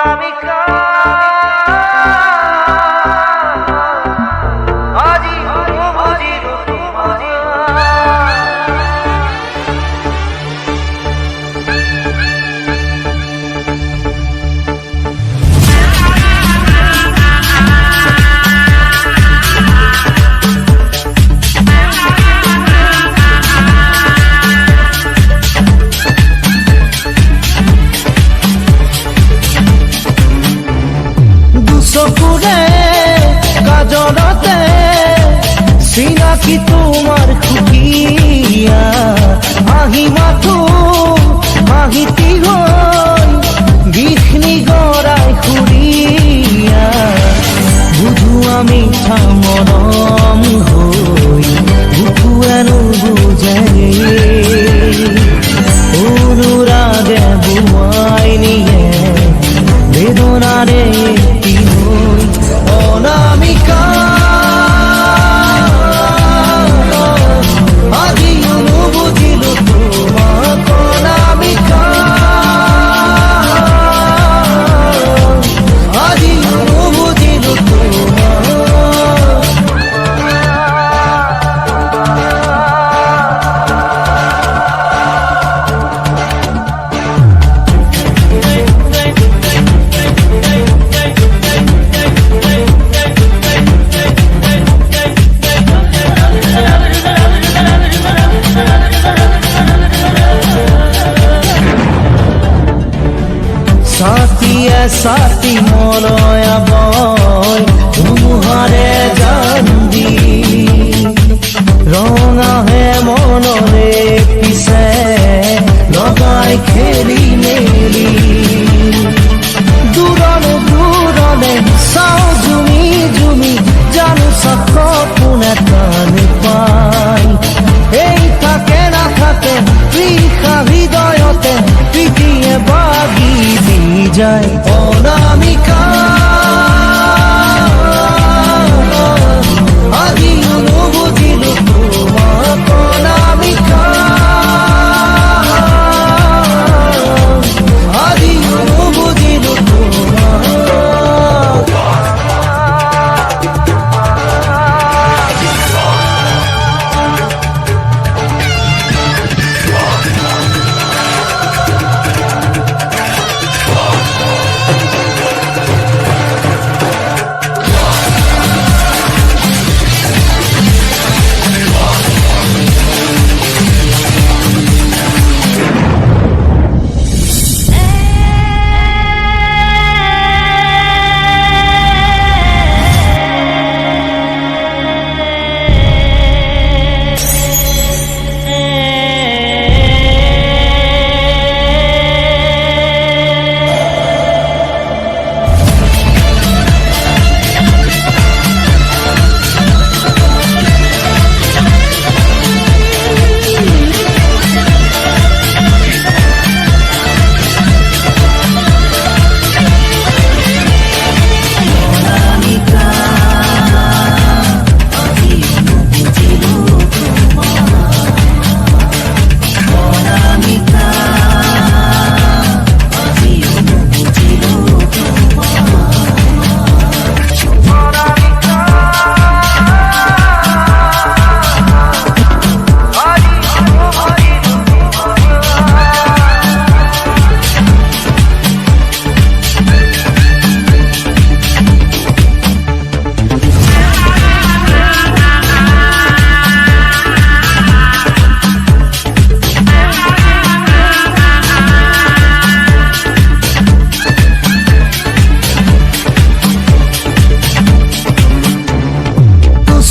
অনামিকা আজি বুঝিল তোমার চকুরে গাজরতে চিনাকি তোমার খুকিয়া হাঁহি মাথো হাঁহিতি হই বিষ্ণি গড়াই খুরিয়া বুঝু আমি মরম হই বুকুয়ানো বুঝে অনুরাগে বুয়াই নিয়ে বেদনারে অনামিকা আজি বুঝিল তোমার অনামিকা আজি বুঝিল তোমার সাথী মলয়া বয় ধুমুহারে জান্দি রঙা হে মনরে পিছে লগাই খেলি মেলি দূরলে দূরলে চাও জুমি জুমি জানো সপনে টান পাই এই থাকে না থাকে তৃষা হৃদয়তে পিটিয়ে বাগি যায় অনামিকা আজি বুঝিল তোমার অনামিকা আজি বুঝিল তোমার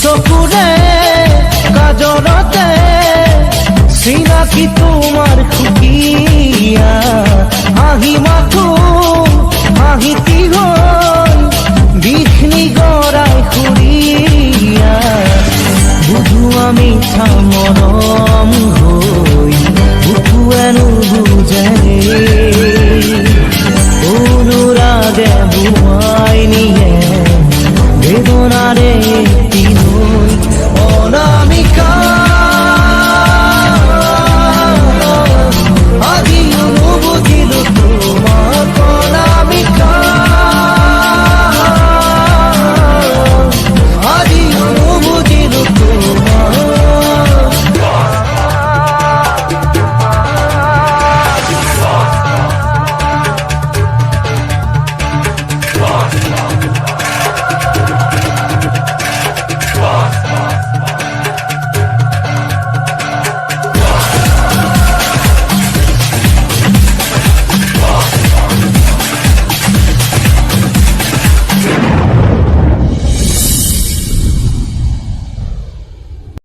চকুরে গাজরতে চিনাকি তোমার খুকিয়া হাঁহি মাথো হাঁহিতি হই বিষ্ণি গড়াই খুরিয়া বুঝু আমি মরম হই বুকুয়ানো বুঝে অনুরাগে বুয়াই নিয়ে